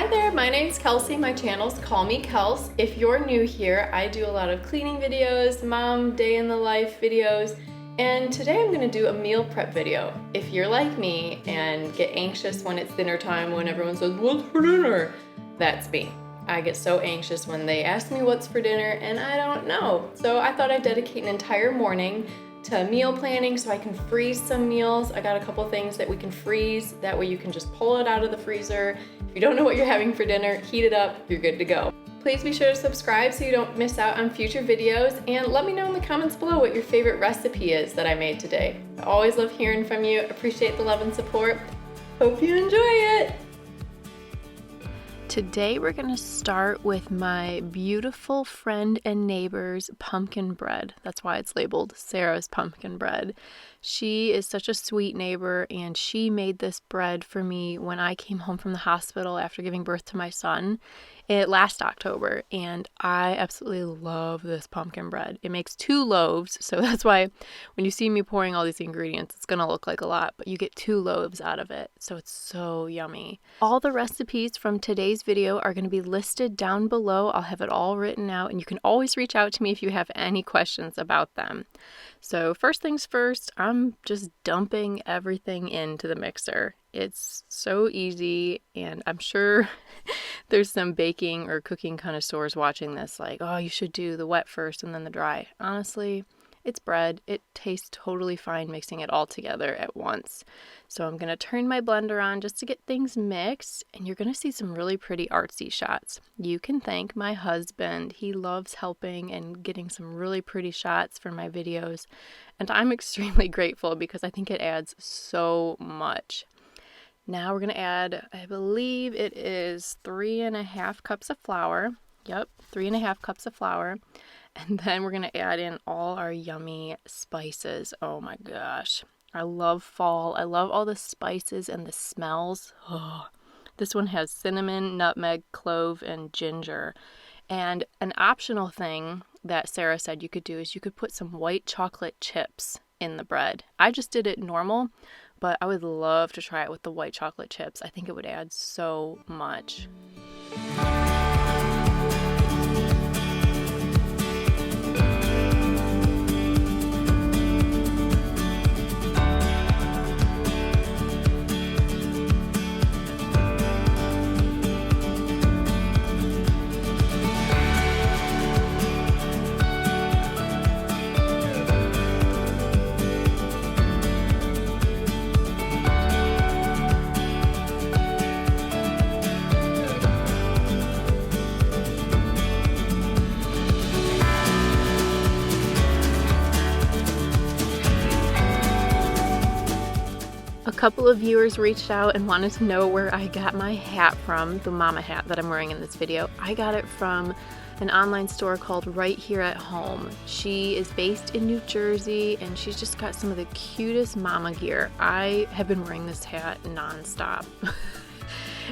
Hi there, my name's Kelsey. My channel's Call Me Kels. If you're new here, I do a lot of cleaning videos, mom day in the life videos, and today I'm gonna do a meal prep video. If you're like me and get anxious when it's dinner time, when everyone says, "What's for dinner?" That's me. I get so anxious when they ask me what's for dinner and I don't know. So I thought I'd dedicate an entire morning to meal planning so I can freeze some meals. I got a couple things that we can freeze. That way you can just pull it out of the freezer. If you don't know what you're having for dinner, heat it up, you're good to go. Please be sure to subscribe so you don't miss out on future videos, and let me know in the comments below what your favorite recipe is that I made today. I always love hearing from you. Appreciate the love and support. Hope you enjoy it. Today we're going to start with my beautiful friend and neighbor's pumpkin bread. That's why it's labeled Sarah's Pumpkin Bread. She is such a sweet neighbor, and she made this bread for me when I came home from the hospital after giving birth to my son last October, and I absolutely love this pumpkin bread. It makes 2 loaves, so that's why when you see me pouring all these ingredients, it's going to look like a lot, but you get 2 loaves out of it, so it's so yummy. All the recipes from today's video are going to be listed down below. I'll have it all written out, and you can always reach out to me if you have any questions about them. So first things first, I'm just dumping everything into the mixer. It's so easy, and I'm sure there's some baking or cooking connoisseurs watching this like, oh, you should do the wet first and then the dry. Honestly, it's bread. It tastes totally fine mixing it all together at once. So I'm going to turn my blender on just to get things mixed, and you're going to see some really pretty artsy shots. You can thank my husband. He loves helping and getting some really pretty shots for my videos, and I'm extremely grateful because I think it adds so much. Now we're going to add, I believe it is 3.5 cups of flour. Yep, 3.5 cups of flour. And then we're going to add in all our yummy spices. Oh my gosh. I love fall. I love all the spices and the smells. Oh, this one has cinnamon, nutmeg, clove, and ginger. And an optional thing that Sarah said you could do is you could put some white chocolate chips in the bread. I just did it normal, but I would love to try it with the white chocolate chips. I think it would add so much. A couple of viewers reached out and wanted to know where I got my hat from, the mama hat that I'm wearing in this video. I got it from an online store called Right Here at Home. She is based in New Jersey, and she's just got some of the cutest mama gear. I have been wearing this hat nonstop.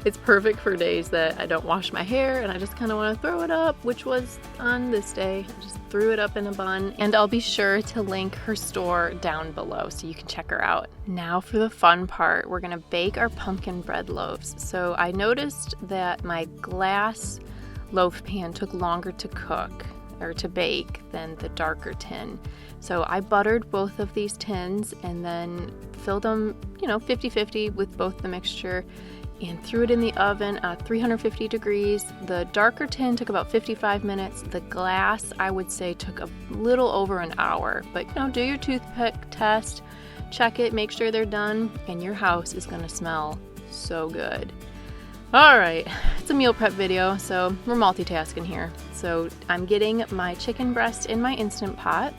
It's perfect for days that I don't wash my hair and I just kind of want to throw it up, which was on this day. I just threw it up in a bun, and I'll be sure to link her store down below so you can check her out. Now for the fun part, we're going to bake our pumpkin bread loaves. So I noticed that my glass loaf pan took longer to cook or to bake than the darker tin. So I buttered both of these tins and then filled them, 50-50 with both the mixture, and threw it in the oven at 350 degrees. The darker tin took about 55 minutes. The glass, I would say, took a little over an hour. But, do your toothpick test, check it, make sure they're done, and your house is going to smell so good. All right, it's a meal prep video, so we're multitasking here. So I'm getting my chicken breast in my Instant Pot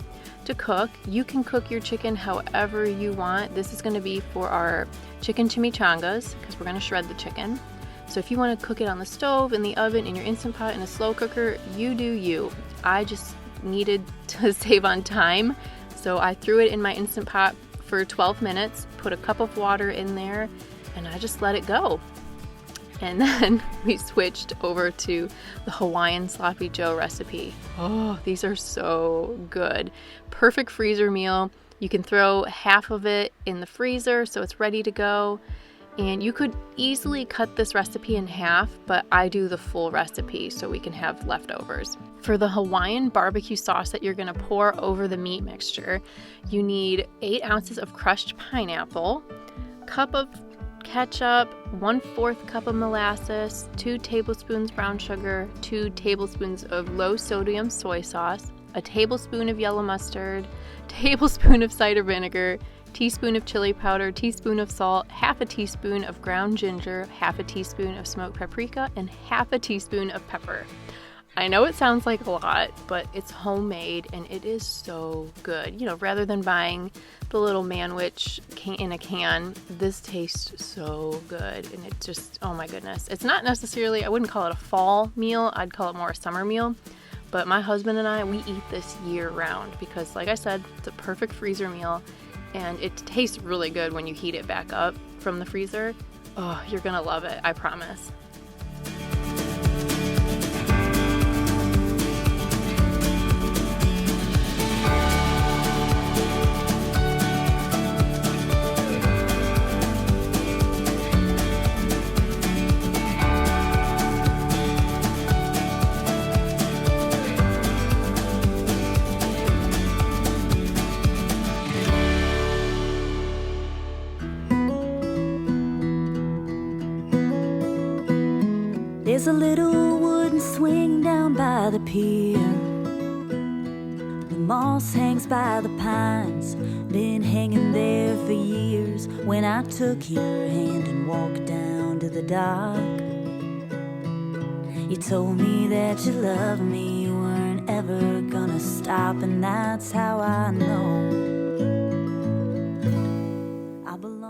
to cook. You can cook your chicken however you want. This is going to be for our chicken chimichangas because we're going to shred the chicken. So if you want to cook it on the stove, in the oven, in your Instant Pot, in a slow cooker, you do you. I just needed to save on time, so I threw it in my Instant Pot for 12 minutes, put a cup of water in there, and I just let it go. And then we switched over to the Hawaiian Sloppy Joe recipe. Oh, these are so good. Perfect freezer meal. You can throw half of it in the freezer so it's ready to go. And you could easily cut this recipe in half, but I do the full recipe so we can have leftovers. For the Hawaiian BBQ sauce that you're gonna pour over the meat mixture, you need 8 ounces of crushed pineapple, cup of ketchup, 1/4 cup of molasses, 2 tablespoons brown sugar, 2 tablespoons of low sodium soy sauce, a tablespoon of yellow mustard, tablespoon of cider vinegar, teaspoon of chili powder, teaspoon of salt, half a teaspoon of ground ginger, half a teaspoon of smoked paprika, and half a teaspoon of pepper. I know it sounds like a lot, but it's homemade and it is so good. You know, rather than buying the little manwich in a can, this tastes so good. And it just, oh my goodness. It's not necessarily, I wouldn't call it a fall meal. I'd call it more a summer meal. But my husband and I, we eat this year round because, like I said, it's a perfect freezer meal. And it tastes really good when you heat it back up from the freezer. Oh, you're gonna love it, I promise. There's a little wooden swing down by the pier. The moss hangs by the pines, been hanging there for years. When I took your hand and walked down to the dock, you told me that you loved me, you weren't ever gonna stop, and that's how I know.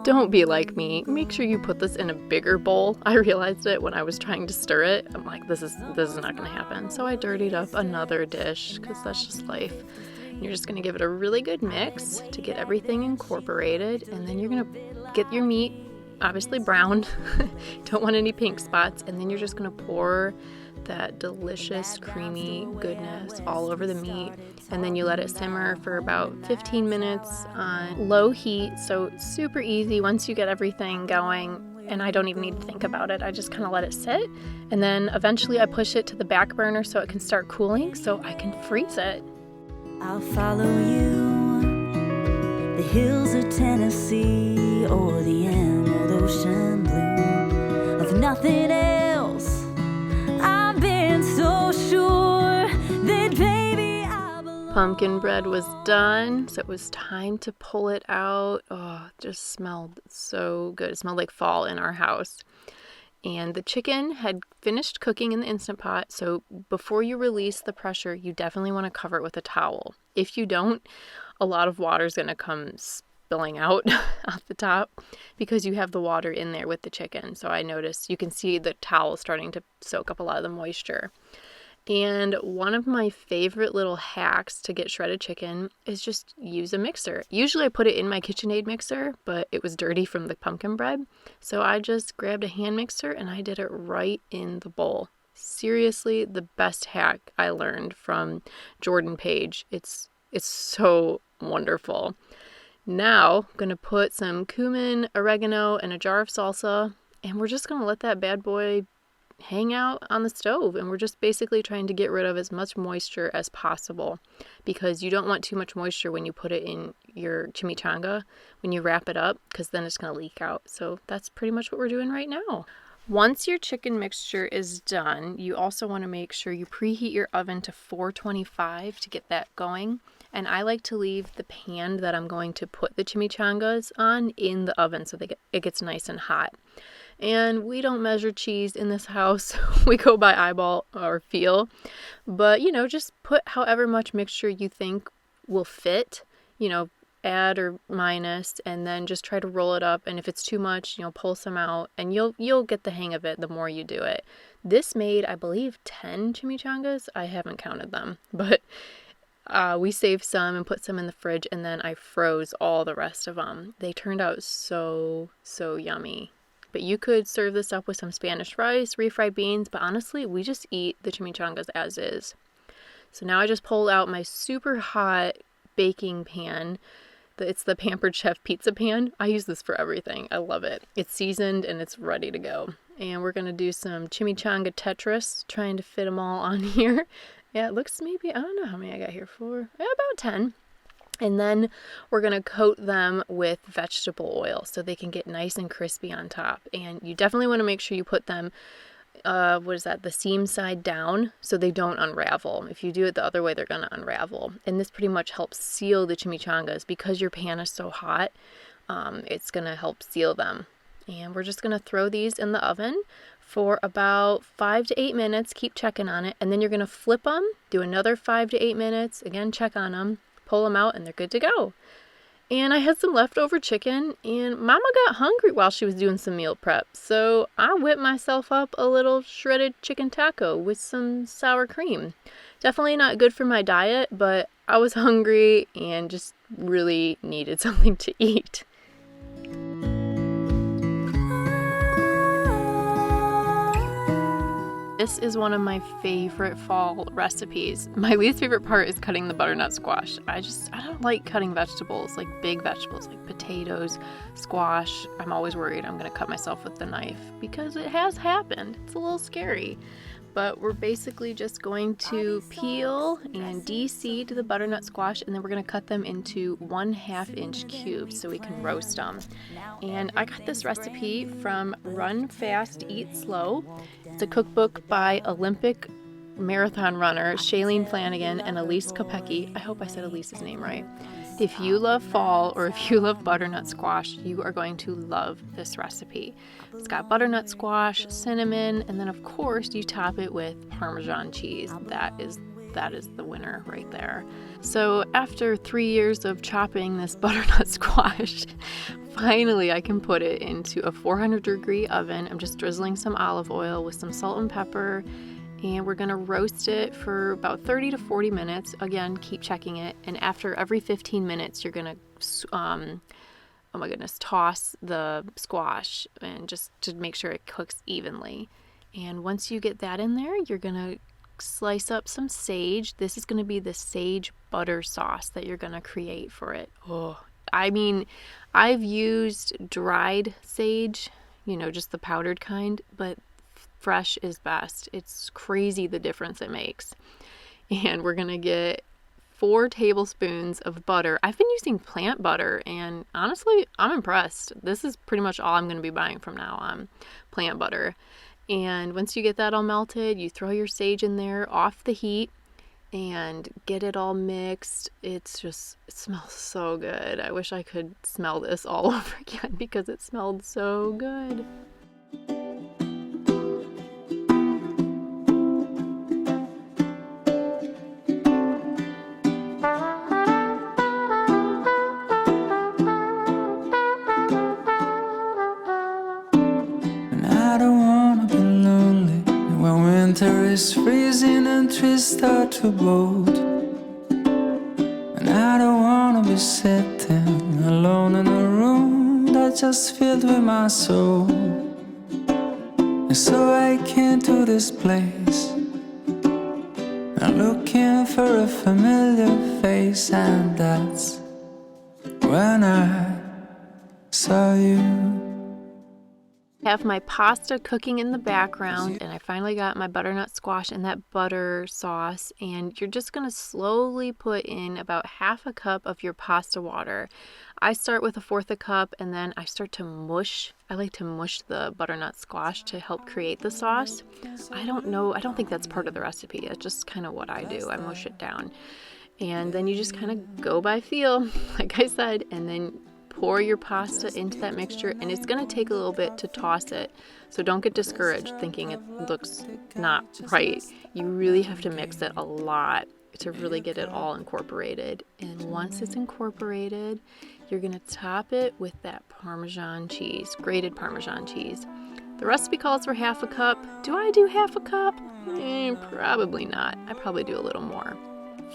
Don't be like me. Make sure you put this in a bigger bowl. I realized it when I was trying to stir it. I'm like, this is not gonna happen. So I dirtied up another dish because that's just life. And you're just gonna give it a really good mix to get everything incorporated, and then you're gonna get your meat obviously browned. Don't want any pink spots, and then you're just gonna pour that delicious creamy goodness all over the meat, and then you let it simmer for about 15 minutes on low heat. So it's super easy once you get everything going, and I don't even need to think about it. I just kind of let it sit, and then eventually I push it to the back burner so it can start cooling so I can freeze it. I'll follow you, the hills of Tennessee or the emerald ocean blue, of nothing else. I've been so sure that baby I belong. Pumpkin bread was done, so it was time to pull it out. Oh, it just smelled so good. It smelled like fall in our house. And the chicken had finished cooking in the Instant Pot, so before you release the pressure, you definitely want to cover it with a towel. If you don't, a lot of water is going to come spilling out off the top because you have the water in there with the chicken. So I noticed you can see the towel starting to soak up a lot of the moisture. And one of my favorite little hacks to get shredded chicken is just use a mixer. Usually I put it in my KitchenAid mixer, but it was dirty from the pumpkin bread. So I just grabbed a hand mixer and I did it right in the bowl. Seriously, the best hack I learned from Jordan Page. It's so wonderful. Now I'm going to put some cumin, oregano, and a jar of salsa, and we're just going to let that bad boy hang out on the stove, and we're just basically trying to get rid of as much moisture as possible because you don't want too much moisture when you put it in your chimichanga when you wrap it up, because then it's going to leak out. So that's pretty much what we're doing right now. Once your chicken mixture is done, you also want to make sure you preheat your oven to 425 to get that going. And I like to leave the pan that I'm going to put the chimichangas on in the oven so it gets nice and hot. And we don't measure cheese in this house. We go by eyeball or feel. But, just put however much mixture you think will fit, add or minus, and then just try to roll it up. And if it's too much, pull some out, and you'll get the hang of it the more you do it. This made, I believe, 10 chimichangas. I haven't counted them, but we saved some and put some in the fridge, and then I froze all the rest of them. They turned out so yummy. But you could serve this up with some Spanish rice, refried beans, but honestly, we just eat the chimichangas as is. So now I just pulled out my super hot baking pan It's the Pampered Chef pizza pan. I use this for everything. I love it. It's seasoned and it's ready to go. And we're going to do some chimichanga Tetris, trying to fit them all on here. Yeah, it looks maybe, I don't know how many I got here for. Yeah, about 10. And then we're going to coat them with vegetable oil so they can get nice and crispy on top. And you definitely want to make sure you put them, the seam side down so they don't unravel. If you do it the other way, they're going to unravel. And this pretty much helps seal the chimichangas because your pan is so hot. It's going to help seal them. And we're just going to throw these in the oven for about 5 to 8 minutes. Keep checking on it. And then you're going to flip them, do another 5 to 8 minutes. Again, check on them. Pull them out and they're good to go. And I had some leftover chicken and Mama got hungry while she was doing some meal prep. So I whipped myself up a little shredded chicken taco with some sour cream. Definitely not good for my diet, but I was hungry and just really needed something to eat. This is one of my favorite fall recipes. My least favorite part is cutting the butternut squash. I don't like cutting vegetables, like big vegetables, like potatoes, squash. I'm always worried I'm gonna cut myself with the knife because it has happened. It's a little scary. But we're basically just going to peel and de-seed the butternut squash, and then we're going to cut them into 1/2 inch cubes so we can roast them. And I got this recipe from Run Fast, Eat Slow. It's a cookbook by Olympic marathon runner Shailene Flanagan and Elise Kopecky. I hope I said Elise's name right. If you love fall or if you love butternut squash, you are going to love this recipe. It's got butternut squash, cinnamon, and then of course you top it with Parmesan cheese. That is the winner right there. So after 3 years of chopping this butternut squash, finally I can put it into a 400-degree oven. I'm just drizzling some olive oil with some salt and pepper. And we're going to roast it for about 30 to 40 minutes. Again, keep checking it. And after every 15 minutes, you're going to, toss the squash and just to make sure it cooks evenly. And once you get that in there, you're going to slice up some sage. This is going to be the sage butter sauce that you're going to create for it. Oh, I mean, I've used dried sage, just the powdered kind, but fresh is best. It's crazy the difference it makes. And we're gonna get 4 tablespoons of butter. I've been using plant butter and honestly I'm impressed. This is pretty much all I'm gonna be buying from now on, plant butter. And once you get that all melted, you throw your sage in there off the heat and get it all mixed. It smells so good. I wish I could smell this all over again because it smelled so good. Winter is freezing and trees start to bolt, and I don't wanna be sitting alone in a room that's just filled with my soul. And so I came to this place, I'm looking for a familiar face, and that's when I saw you. Have my pasta cooking in the background, and I finally got my butternut squash in that butter sauce, and you're just going to slowly put in about 1/2 cup of your pasta water. I start with 1/4 cup and then I start to mush. I like to mush the butternut squash to help create the sauce. I don't think that's part of the recipe. It's just kind of what I do. I mush it down. And then you just kind of go by feel, like I said, and then pour your pasta into that mixture, and it's going to take a little bit to toss it. So don't get discouraged thinking it looks not right. You really have to mix it a lot to really get it all incorporated. And once it's incorporated, you're going to top it with that Parmesan cheese, grated Parmesan cheese. The recipe calls for 1/2 cup. Do I do 1/2 cup? Probably not. I probably do a little more.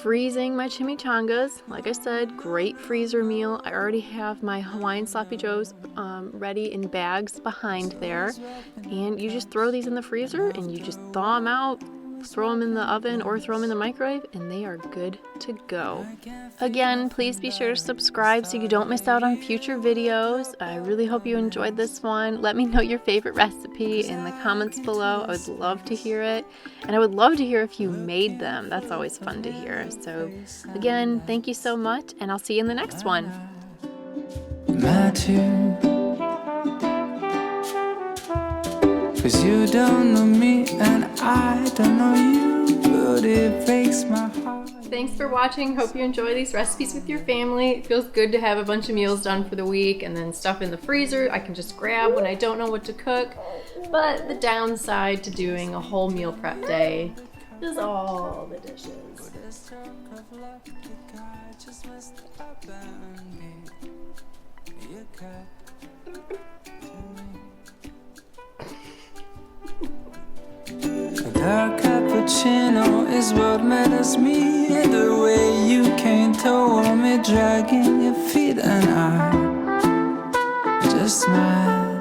Freezing my chimichangas. Like I said, great freezer meal. I already have my Hawaiian sloppy joes ready in bags behind there. And you just throw these in the freezer and you just thaw them out throw them in the oven or throw them in the microwave, and they are good to go. Again, please be sure to subscribe so you don't miss out on future videos. I really hope you enjoyed this one. Let me know your favorite recipe in the comments below. I would love to hear it. And I would love to hear if you made them. That's always fun to hear. So again, thank you so much, and I'll see you in the next one. Matter, 'cause you don't know me and I don't know you, but it breaks my heart. Thanks for watching. Hope you enjoy these recipes with your family. It feels good to have a bunch of meals done for the week and then stuff in the freezer I can just grab when I don't know what to cook. But the downside to doing a whole meal prep day is all the dishes. A dark cappuccino is what matters me. The way you came toward me, dragging your feet, and I just smile.